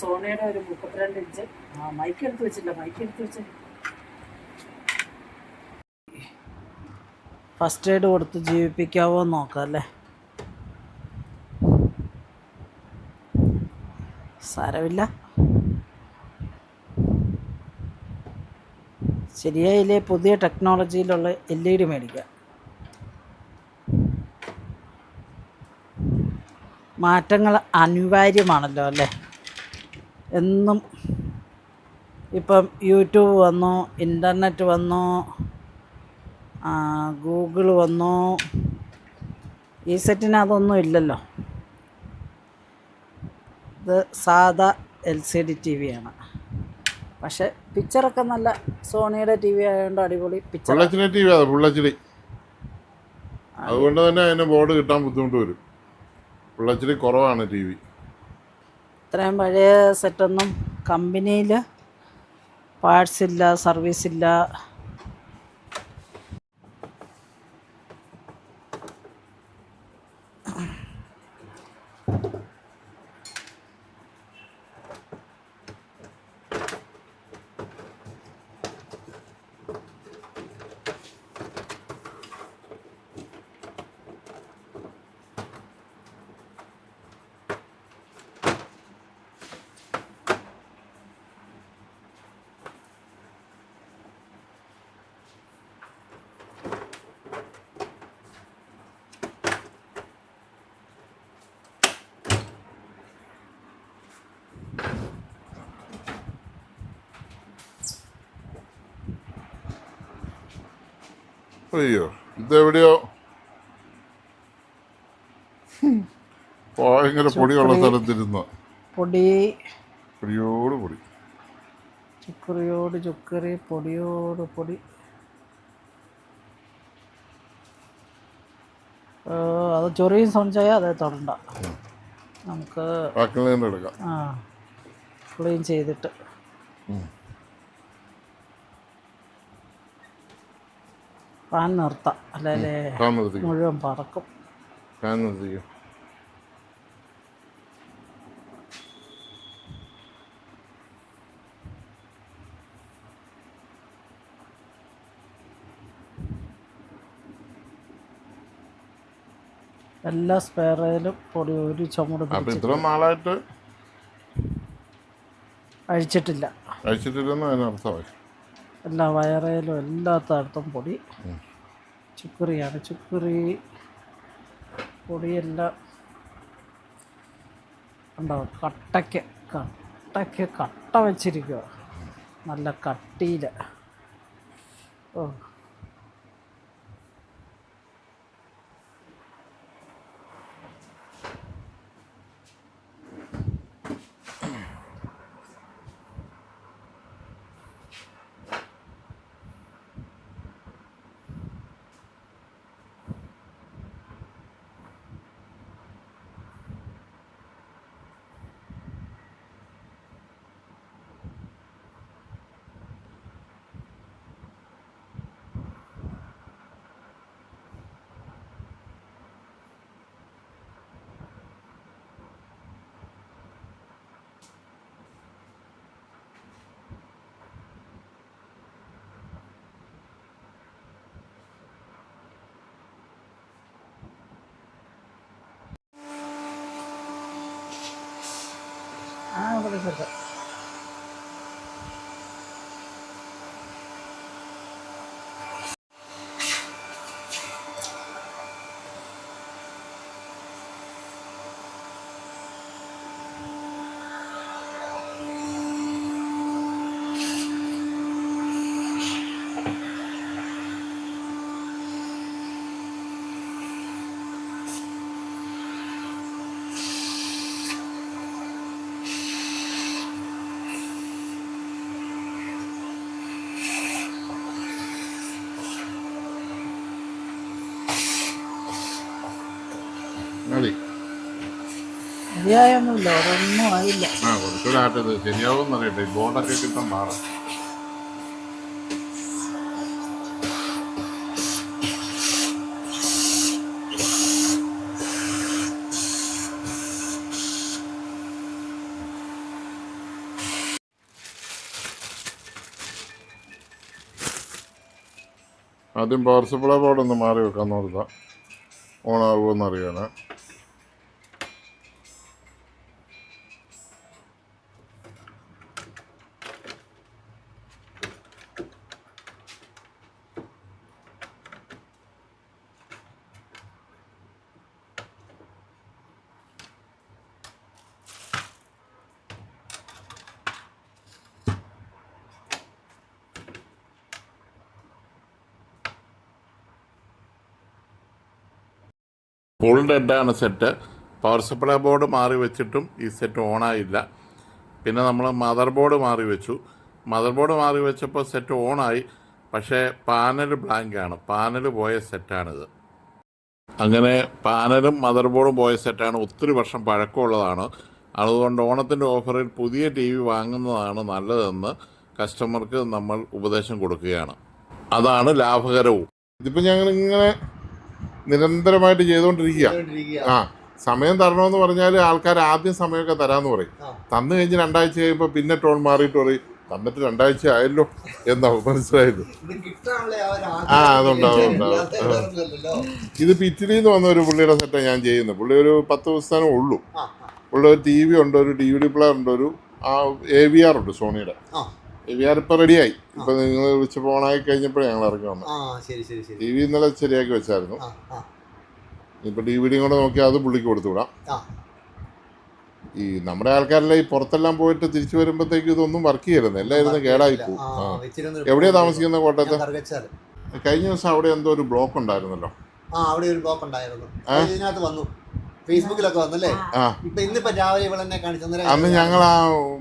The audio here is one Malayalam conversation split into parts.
സോണിയുടെ ഒരു 32 ഇഞ്ച്. മൈക്ക് എടുത്ത് വെച്ചില്ല, മൈക്ക് എടുത്ത് വെച്ച് ഫസ്റ്റ് എയ്ഡ് കൊടുത്ത് ജീവിപ്പിക്കാവോ എന്ന് നോക്കാം അല്ലേ. സാരമില്ല, ശരിയായില്ലേ പുതിയ ടെക്നോളജിയിലുള്ള LED മേടിക്കാം. മാറ്റങ്ങൾ അനിവാര്യമാണല്ലോ അല്ലേ. എന്നും ഇപ്പം യൂട്യൂബ് വന്നു, ഇൻ്റർനെറ്റ് വന്നു, ഗൂഗിൾ വന്നു. ഈ സെറ്റിന് അതൊന്നും ഇല്ലല്ലോ. ഇത് സാധാ LCD TV ആണ്. പക്ഷെ പിക്ചറൊക്കെ നല്ല സോണിയുടെ TV ആയതുകൊണ്ട് അടിപൊളി പിക്ചർ. അതുകൊണ്ട് തന്നെ അതിന് ബോർഡ് കിട്ടാൻ ബുദ്ധിമുട്ട് വരും. ഫുൾ കുറവാണ് TV. ഇത്രയും പഴയ സെറ്റൊന്നും കമ്പനിയിൽ പാർട്സ് ഇല്ല, സർവീസ് ഇല്ല. അയ്യോ, ഇതെവിടെയോ ഭയങ്കര പൊടിയുള്ള സ്ഥലത്തിരുന്ന പൊടിയോട് പൊടി, ചുക്കറിയോട് ചുക്കറി, പൊടിയോട് പൊടി. അത് ചൊറിയും സൊഞ്ചായ അതേ തൊടണ്ട, നമുക്ക് ക്ലീൻ ചെയ്തിട്ട് ഫാൻ നിർത്താം. അല്ലേ മുഴുവൻ പറക്കും. എല്ലാ സ്പെയറിലും പൊടി ഒരു ചുമട് അഴിച്ചിട്ടില്ല. എല്ലാ വയറയിലും എല്ലാത്തടത്തും പൊടി. ചുക്കറിയാണ്, ചുക്കറി പൊടിയെല്ലാം ഉണ്ടാവും. കട്ടയ്ക്ക് കട്ട വെച്ചിരിക്കുക, നല്ല കട്ടിയിൽ. ഓ, കൊടുക്കട്ടെ. ശരിയായൊന്നുമില്ല, അതൊന്നും ആയില്ല. ശരിയാവും അറിയട്ടെ. ബോർഡൊക്കെ കിട്ടാൻ പാടാം. ആദ്യം പവർ സപ്ലൈ ബോർഡ് ഒന്ന് മാറി വെക്കാൻ നോക്കുക, ഓണാകുമോ അറിയാനാ. ഫുൾ ഡെഡാണ് സെറ്റ്. പവർ സപ്ലൈ ബോർഡ് മാറി വെച്ചിട്ടും ഈ സെറ്റ് ഓണായില്ല. പിന്നെ നമ്മൾ മദർ ബോർഡ് മാറി വെച്ചു. മദർ ബോർഡ് മാറി വെച്ചപ്പോൾ സെറ്റ് ഓണായി, പക്ഷേ പാനൽ ബ്ലാങ്ക് ആണ്. പാനൽ പോയ സെറ്റാണിത്. അങ്ങനെ പാനലും മദർ ബോർഡും പോയ സെറ്റാണ്. ഒത്തിരി വർഷം പഴക്കമുള്ളതാണ്. അതുകൊണ്ട് ഓണത്തിൻ്റെ ഓഫറിൽ പുതിയ ടി വി വാങ്ങുന്നതാണ് നല്ലതെന്ന് കസ്റ്റമർക്ക് നമ്മൾ ഉപദേശം കൊടുക്കുകയാണ്. അതാണ് ലാഭകരവും. ഇതിപ്പോൾ ഞങ്ങളിങ്ങനെ നിരന്തരമായിട്ട് ചെയ്തുകൊണ്ടിരിക്കുക. ആ, സമയം തരണമെന്ന് പറഞ്ഞാൽ ആൾക്കാർ ആദ്യം സമയമൊക്കെ തരാമെന്ന് പറയും. തന്നു കഴിഞ്ഞ് 2 ആഴ്ച കഴിയുമ്പോൾ പിന്നെ ടോൺ മാറിയിട്ട് പറയും തന്നിട്ട് 2 ആഴ്ച ആയല്ലോ എന്നാവും മനസ്സിലായത്. അതുണ്ടാവും. ഇത് ഇറ്റലിയിൽ നിന്ന് വന്ന ഒരു പുള്ളിയുടെ സെറ്റാണ് ഞാൻ ചെയ്യുന്നത്. പുള്ളി ഒരു 10 ദിവസത്തേനേ ഉള്ളൂ. പുള്ളി ഒരു ടി വി ഉണ്ട്, ഒരു DVD പ്ലെയർ ഉണ്ട്, ഒരു AVR ഉണ്ട്, സോണിയുടെ AVR. ഇപ്പം റെഡിയായി. ഇപ്പം നിങ്ങൾ വിളിച്ചപ്പോൾ ഓണായി കഴിഞ്ഞപ്പോഴേ ഞങ്ങൾ ഇറങ്ങി വന്നു. TV ഇന്നലെ ശരിയാക്കി വെച്ചായിരുന്നു. ഇപ്പം DVD കൂടെ നോക്കി അത് പുള്ളിക്ക് കൊടുത്തുവിടാം. ഈ നമ്മുടെ ആൾക്കാരെല്ലാം ഈ പുറത്തെല്ലാം പോയിട്ട് തിരിച്ചു വരുമ്പോഴത്തേക്ക് ഇതൊന്നും വർക്ക് ചെയ്യരുത്, എല്ലാം ഇരുന്ന് കേടായി പോകും. എവിടെയാ താമസിക്കുന്നത്? കോട്ടയത്ത്. കഴിഞ്ഞ ദിവസം അവിടെ എന്തോ ഒരു ബ്ലോക്ക് ഉണ്ടായിരുന്നല്ലോ. അവിടെ ഒരു ബ്ലോക്ക് ഉണ്ടായിരുന്നു. ഇതിനകത്ത് വന്നു, ഫേസ്ബുക്കിലൊക്കെ വന്നല്ലേ. ഇന്നിപ്പോ രാവിലെ ഇവിടെ തന്നെ കാണിച്ചു. അന്ന് ഞങ്ങൾ ആ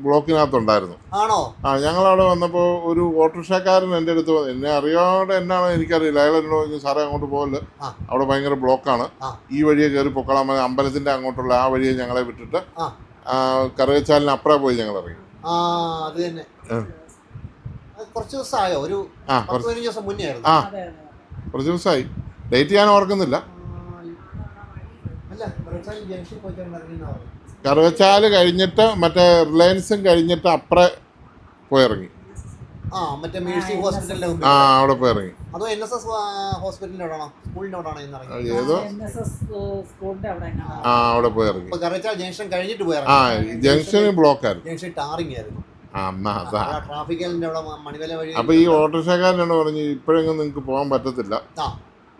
ബ്ലോക്കിനകത്തുണ്ടായിരുന്നു. ആണോ? ഞങ്ങൾ അവിടെ വന്നപ്പോൾ ഒരു ഓട്ടോറിക്ഷക്കാരൻ എൻ്റെ അടുത്ത് വന്നു. എന്നെ അറിയാതെ എന്നാണ് എനിക്കറിയില്ല. അയാൾ എന്നോട് പറഞ്ഞു, സാറേ അങ്ങോട്ട് പോകല്, അവിടെ ഭയങ്കര ബ്ലോക്കാണ്, ഈ വഴിയെ കയറി പൊക്കളാൻ. അമ്പലത്തിന്റെ അങ്ങോട്ടുള്ള ആ വഴിയെ ഞങ്ങളെ വിട്ടിട്ട് കറുകച്ചാലിന് അപ്പുറം പോയി ഞങ്ങൾ ഇറങ്ങി. അത് തന്നെ കുറച്ച് ദിവസമായോ? ഒരു 15 ദിവസം മുന്നേ ആയിരുന്നു. കുറച്ച് ദിവസമായി. ഡേറ്റ് ഞാൻ ഓർക്കുന്നില്ല. കറുകച്ചാല് കഴിഞ്ഞിട്ട് മറ്റേ റിലയൻസും കഴിഞ്ഞിട്ട് അപ്പുറം പോയിറങ്ങി. അവിടെ പോയിറങ്ങി. ഏതോ അവിടെ പോയിറങ്ങി. ജംഗ്ഷന് ബ്ലോക്ക് ആയിരുന്നു. അപ്പൊ ഈ ഓട്ടോറിക്ഷക്കാരനാണ് പറഞ്ഞു, ഇപ്പോഴെങ്കിലും നിങ്ങൾക്ക് പോകാൻ പറ്റത്തില്ല,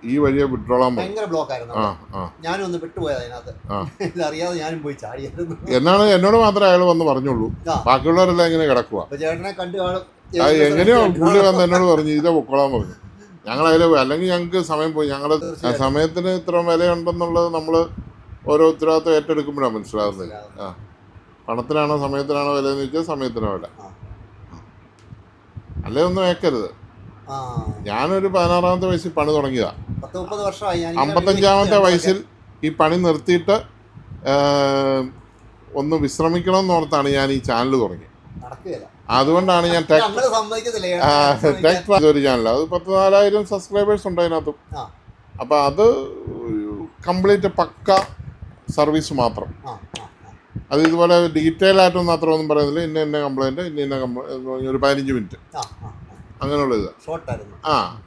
ഈ വഴിയെ വിട്ടോളാൻ. ഭയങ്കര ബ്ലോക്ക് ആയിരുന്നു. ഞാനും ഒന്ന് വിട്ടുപോയത് അതിനകത്ത്. അറിയാതെ ഞാനും പോയി ചാടിയായിരുന്നു. എന്നോട് മാത്രമേ അയാൾ വന്ന് പറഞ്ഞുള്ളൂ, ബാക്കിയുള്ളവരെല്ലാം ഇങ്ങനെ കിടക്കുക. ചേട്ടനെ കണ്ടു കാണും. എങ്ങനെയോ പുള്ളി വന്ന് എന്നോട് പറഞ്ഞു ഇതേ പൊക്കോളാൻ പറഞ്ഞു. ഞങ്ങൾ അതിൽ അല്ലെങ്കിൽ ഞങ്ങൾക്ക് സമയം പോയി. ഞങ്ങളുടെ സമയത്തിന് ഇത്ര വിലയുണ്ടെന്നുള്ളത് നമ്മൾ ഓരോ ഉത്തരവാദിത്വം ഏറ്റെടുക്കുമ്പോഴാണ് മനസ്സിലാകുന്നത്. പണത്തിനാണോ സമയത്തിനാണോ വില എന്ന് വെച്ചാൽ സമയത്തിനോ വില. അല്ലേ ഒന്നും ഏക്കരുത്. ഞാനൊരു 16-ാമത്തെ വയസ്സിൽ പണി തുടങ്ങിയതാ. 55-ാമത്തെ വയസ്സിൽ ഈ പണി നിർത്തിയിട്ട് ഒന്ന് വിശ്രമിക്കണം എന്നോർത്താണ് ഞാൻ ഈ ചാനൽ തുടങ്ങിയത്. അതുകൊണ്ടാണ് ഞാൻ ടെക് ഒരു ചാനൽ. അത് 14,000 സബ്സ്ക്രൈബേഴ്സ് ഉണ്ട് അതിനകത്തും. അപ്പം അത് കംപ്ലീറ്റ് പക്ക സർവീസ് മാത്രം. അത് ഇതുപോലെ ഡീറ്റെയിൽ ആയിട്ടൊന്നും അത്ര ഒന്നും പറയുന്നില്ല. ഇന്ന കംപ്ലൈൻറ്റ്, ഒരു 15 മിനിറ്റ് അങ്ങനെയുള്ള ഇത്.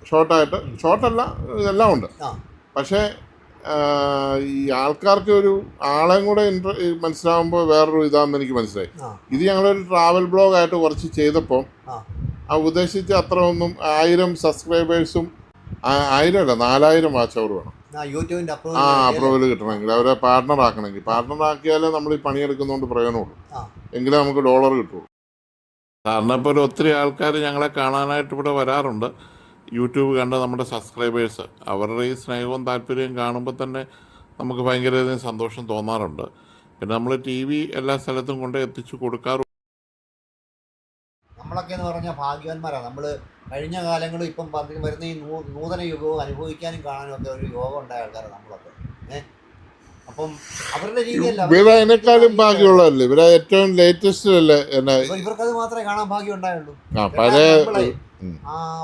ഷോർട്ടായിട്ട്, ഷോർട്ടല്ല, ഇതെല്ലാം ഉണ്ട്. പക്ഷേ ഈ ആൾക്കാർക്ക് ഒരു ആളെയും കൂടെ മനസ്സിലാവുമ്പോൾ വേറൊരു ഇതാണെന്ന് എനിക്ക് മനസ്സിലായി. ഇത് ഞങ്ങളൊരു ട്രാവൽ ബ്ലോഗായിട്ട് കുറച്ച് ചെയ്തപ്പം ഉദ്ദേശിച്ച അത്ര ഒന്നും 1000 സബ്സ്ക്രൈബേഴ്സും 1000 അല്ല 4000 വാച്ച് അവർ വേണം അപ്രൂവൽ കിട്ടണമെങ്കിൽ, അവരെ പാർട്ട്ണർ ആക്കണമെങ്കിൽ. പാർട്ട്ണർ ആക്കിയാലേ നമ്മൾ ഈ പണിയെടുക്കുന്നതുകൊണ്ട് പ്രയോജനമുള്ളൂ, എങ്കിലേ നമുക്ക് ഡോളർ കിട്ടുള്ളൂ. കാരണം ഇപ്പോൾ ഒത്തിരി ആൾക്കാർ ഞങ്ങളെ കാണാനായിട്ട് ഇവിടെ വരാറുണ്ട്. യൂട്യൂബ് കണ്ട നമ്മുടെ സബ്സ്ക്രൈബേഴ്സ്, അവരുടെ ഈ സ്നേഹവും താല്പര്യവും കാണുമ്പോൾ തന്നെ നമുക്ക് ഭയങ്കരധികം സന്തോഷം തോന്നാറുണ്ട്. പിന്നെ നമ്മൾ TV എല്ലാ സ്ഥലത്തും കൊണ്ട് എത്തിച്ചു കൊടുക്കാറുണ്ട്. നമ്മളൊക്കെ എന്ന് പറഞ്ഞാൽ ഭാഗ്യവാന്മാരാണ്. നമ്മൾ കഴിഞ്ഞ കാലങ്ങളും ഇപ്പം വരുന്ന ഈ നൂതന യുഗവും അനുഭവിക്കാനും കാണാനും ഒക്കെ ഒരു യോഗം ഉണ്ടായ ആൾക്കാരാണ് നമ്മളൊക്കെ. അപ്പം അവരുടെ രീതിയല്ല, ഇവരെക്കാളും ഭാഗ്യമുള്ളതല്ലേ, ഇവരെ ഏറ്റവും ലേറ്റസ്റ്റ് അല്ലേ. ഇവർക്കത് മാത്രമേ കാണാൻ ഭാഗ്യം ഉണ്ടായുള്ളൂ.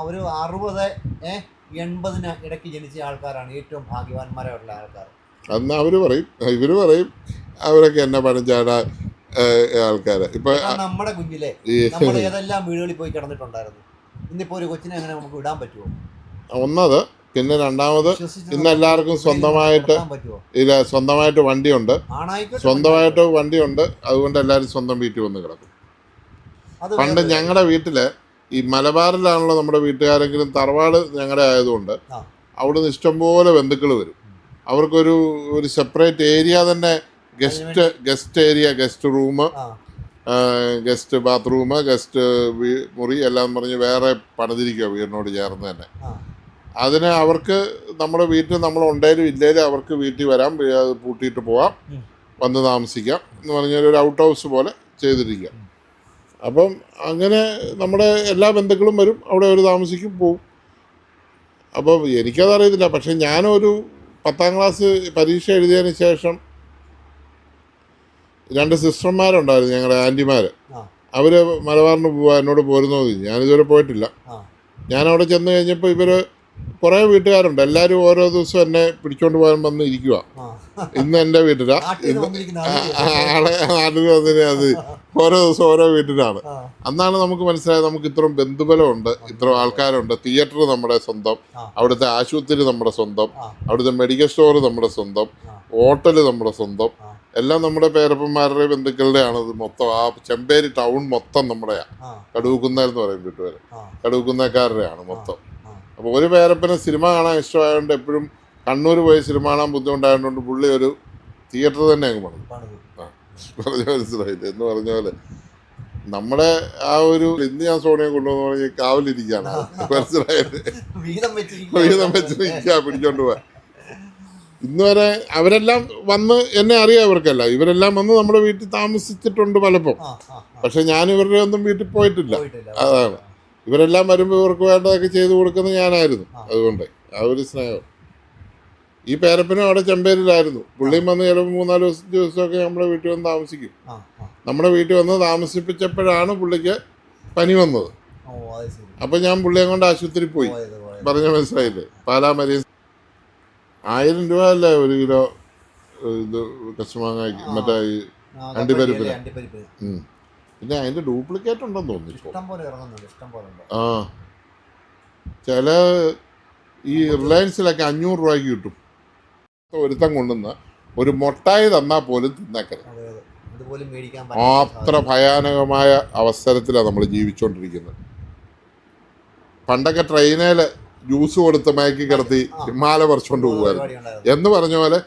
ഒരു 60-80 ഇടയ്ക്ക് ജനിച്ച ആൾക്കാരാണ് ഏറ്റവും ഭാഗ്യവാന്മാരായിട്ടുള്ള ആൾക്കാർ. അന്ന് ഇവര് പറയും അവരൊക്കെ എന്നെ പണിച്ചാട ആൾക്കാര്. ഇപ്പൊ നമ്മുടെ കുഞ്ഞിലെ നമ്മൾ ഏതെല്ലാം വീടുകളിൽ പോയി കിടന്നിട്ടുണ്ടായിരുന്നു. ഇന്നിപ്പോ ഒരു കൊച്ചിനെ അങ്ങനെ നമുക്ക് വിടാൻ പറ്റുമോ? ഒന്നത്. പിന്നെ രണ്ടാമത് ഇന്ന് എല്ലാവർക്കും സ്വന്തമായിട്ട് പറ്റുമോ? ഇല്ല, സ്വന്തമായിട്ട് വണ്ടിയുണ്ട്. ആണായിക്കോട്ടെ, സ്വന്തമായിട്ട് വണ്ടിയുണ്ട്, അതുകൊണ്ട് എല്ലാവരും സ്വന്തം വീട്ടിൽ വന്ന് കിടക്കും. അത് പണ്ട് വേറെ ഞങ്ങളുടെ വീട്ടിൽ ഈ മലബാറിലാണല്ലോ നമ്മുടെ വീട്ടുകാരെങ്കിലും, തറവാട് ഞങ്ങളുടെ ആയതുകൊണ്ട് ആ. അവിടുന്ന് ഇഷ്ടംപോലെ ബന്ധുക്കൾ വരും. അവർക്കൊരു സെപ്പറേറ്റ് ഏരിയ തന്നെ, ഗസ്റ്റ് ഏരിയ, ഗസ്റ്റ് റൂം, ആ, ഗസ്റ്റ് ബാത്റൂം, ഗസ്റ്റ് മുറി എല്ലാം പറഞ്ഞ് വേറെ പണിതിരിക്കുക വീടിനോട് ചേർന്ന് തന്നെ. ആ. അതിന് അവർക്ക് നമ്മുടെ വീട്ടിൽ നമ്മൾ ഉണ്ടെങ്കിലും ഇല്ലെങ്കിലും അവർക്ക് വീട്ടിൽ വരാം, അത് പൂട്ടിയിട്ട് പോവാം, വന്ന് താമസിക്കാം എന്ന് പറഞ്ഞൊരു ഔട്ട് ഹൗസ് പോലെ ചെയ്തിരിക്കുക. അപ്പം അങ്ങനെ നമ്മുടെ എല്ലാ ബന്ധുക്കളും വരും, അവിടെ അവർ താമസിക്കും, പോവും. അപ്പോൾ എനിക്കതറിയത്തില്ല. പക്ഷെ ഞാനൊരു 10ാം ക്ലാസ് പരീക്ഷ എഴുതിയതിന് ശേഷം 2 സിസ്റ്റർമാരുണ്ടായിരുന്നു, ഞങ്ങളുടെ ആൻറ്റിമാർ. ആ. അവർ മലബാറിന് പോവാൻ എന്നോട് പോരുന്നോ എന്ന് ചോദിച്ചു. ഞാനിതുവരെ പോയിട്ടില്ല. ആ. ഞാനവിടെ ചെന്ന് കഴിഞ്ഞപ്പോൾ ഇവർ കുറേ വീട്ടുകാരുണ്ട്, എല്ലാവരും ഓരോ ദിവസം എന്നെ പിടിച്ചോണ്ട് പോകാൻ വന്ന് ഇരിക്കുക. ആ. ഇന്ന് എൻ്റെ വീട്ടിലാണ്, നാട്ടിൽ നിന്ന് വന്നിരിക്കുന്ന ആളുകൾ. നാട്ടിൽ വന്നിട്ട് അത് ഓരോ ദിവസം ഓരോ വീട്ടിലാണ്. ആ. അന്നാണ് നമുക്ക് മനസ്സിലായത് നമുക്ക് ഇത്രയും ബന്ധുബലമുണ്ട്, ഇത്രയും ആൾക്കാരുണ്ട്. തിയേറ്റർ നമ്മുടെ സ്വന്തം, ആ. അവിടുത്തെ ആശുപത്രി നമ്മുടെ സ്വന്തം, ആ. അവിടുത്തെ മെഡിക്കൽ സ്റ്റോർ നമ്മുടെ സ്വന്തം, ആ. ഹോട്ടൽ നമ്മുടെ സ്വന്തം, ആ. എല്ലാം നമ്മുടെ പേരപ്പന്മാരുടെ ബന്ധുക്കളുടെയാണ്. ഇത് മൊത്തം ആ ചെമ്പേരി ടൗൺ മൊത്തം നമ്മുടെയാണ്. ആ. കടുവക്കുന്നേൽ എന്ന് പറയും വീട്ടുപേര്, ആ. കടുവക്കുന്നേക്കാരുടെയാണ് മൊത്തം. ആ. അപ്പോൾ ഒരു പേരപ്പന് സിനിമ കാണാൻ ഇഷ്ടമായതുകൊണ്ട് എപ്പോഴും കണ്ണൂർ പോയി സിനിമ കാണാൻ ബുദ്ധിമുട്ടായതുകൊണ്ട് പുള്ളി ഒരു തിയേറ്റർ തന്നെ അങ്ങ് പണിതു. പണിതു. പറഞ്ഞ മനസ്സിലായില്ലേ എന്ന് പറഞ്ഞ പോലെ നമ്മുടെ ആ ഒരു ഇന്ന് ഞാൻ സോണിയെ കൊണ്ടുവന്ന് പറഞ്ഞ് കാവലിരിക്കുകയാണ്. മനസ്സിലായത് വീതം വീതം വെച്ച് നിൽക്കുക, പിടിച്ചോണ്ട് പോവാൻ. ഇന്ന് വരെ അവരെല്ലാം വന്ന് എന്നെ അറിയാം, ഇവർക്കല്ല, ഇവരെല്ലാം വന്ന് നമ്മുടെ വീട്ടിൽ താമസിച്ചിട്ടുണ്ട് പലപ്പം. പക്ഷെ ഞാൻ ഇവരുടെ ഒന്നും വീട്ടിൽ പോയിട്ടില്ല. അതാണ്, ഇവരെല്ലാം വരുമ്പോൾ ഇവർക്ക് വേണ്ടതൊക്കെ ചെയ്തു കൊടുക്കുന്നത് ഞാനായിരുന്നു. അതുകൊണ്ട് ആ ഒരു സ്നേഹം. ഈ പേരപ്പനും അവിടെ ചെമ്പേരിലായിരുന്നു. പുള്ളിയും വന്ന് ചിലപ്പോൾ 3-4 ദിവസമൊക്കെ നമ്മുടെ വീട്ടിൽ വന്ന് താമസിക്കും. നമ്മുടെ വീട്ടിൽ വന്ന് താമസിപ്പിച്ചപ്പോഴാണ് പുള്ളിക്ക് പനി വന്നത്. അപ്പം ഞാൻ പുള്ളിയെ കൊണ്ട് ആശുപത്രി പോയി. പറഞ്ഞ മനസ്സിലായില്ലേ? പാലാമരി 1000 രൂപ അല്ലേ 1 കിലോ ഇത് കശുമാങ്ങ, മറ്റേ ഈ അണ്ടിപ്പരിപ്പിന്. പിന്നെ അതിൻ്റെ ഡ്യൂപ്ലിക്കേറ്റ് ഉണ്ടെന്ന് തോന്നുന്നു. ആ, ചില ഈ റിലയൻസിലൊക്കെ 500 രൂപയ്ക്ക് കിട്ടും. ഒരുത്തം കൊണ്ടുവന്ന് ഒരു മുട്ടായി തന്നാൽ പോലും തിന്നേക്കരുത്. അത്ര ഭയാനകമായ അവസരത്തിലാണ് നമ്മൾ ജീവിച്ചുകൊണ്ടിരിക്കുന്നത്. പണ്ടൊക്കെ ട്രെയിനിൽ ജ്യൂസ് കൊടുത്ത് മയക്കി കിടത്തി മാല പറിച്ചുകൊണ്ട് പോകുമായിരുന്നു എന്ന് പറഞ്ഞ പോലെ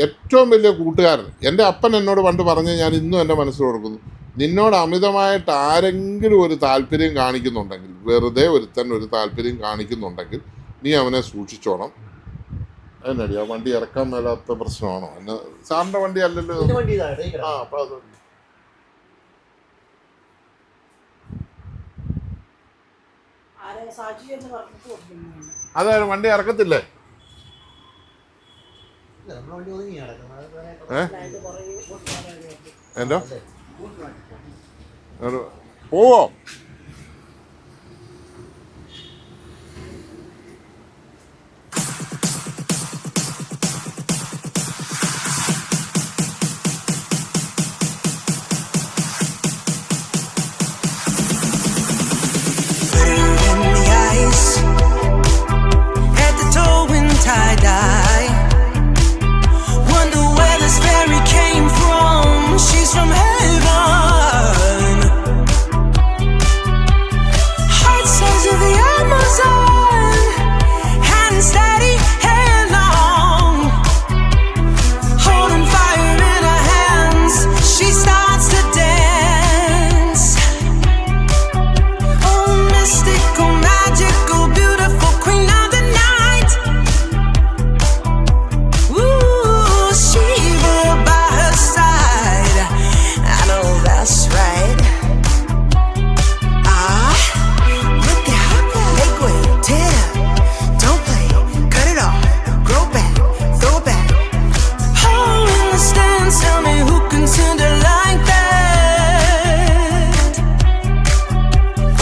ഏറ്റവും വലിയ കൂട്ടുകാരൻ എൻ്റെ അപ്പൻ എന്നോട് പണ്ട് പറഞ്ഞ് ഞാൻ ഇന്നും എൻ്റെ മനസ്സിൽ ഓർക്കുന്നു. നിന്നോട് അമിതമായിട്ട് ആരെങ്കിലും ഒരു താല്പര്യം കാണിക്കുന്നുണ്ടെങ്കിൽ, വെറുതെ ഒരുത്തൻ ഒരു താല്പര്യം കാണിക്കുന്നുണ്ടെങ്കിൽ നീ അവനെ സൂക്ഷിച്ചോണം. അതിനടി ആ വണ്ടി ഇറക്കാൻ മേലാത്ത പ്രശ്നമാണോ? എന്നെ സാറിൻ്റെ വണ്ടി അല്ലല്ലോ. ആ, അപ്പം അത് അതായത് വണ്ടി ഇറക്കത്തില്ലേ? എന്തോ പോവോ?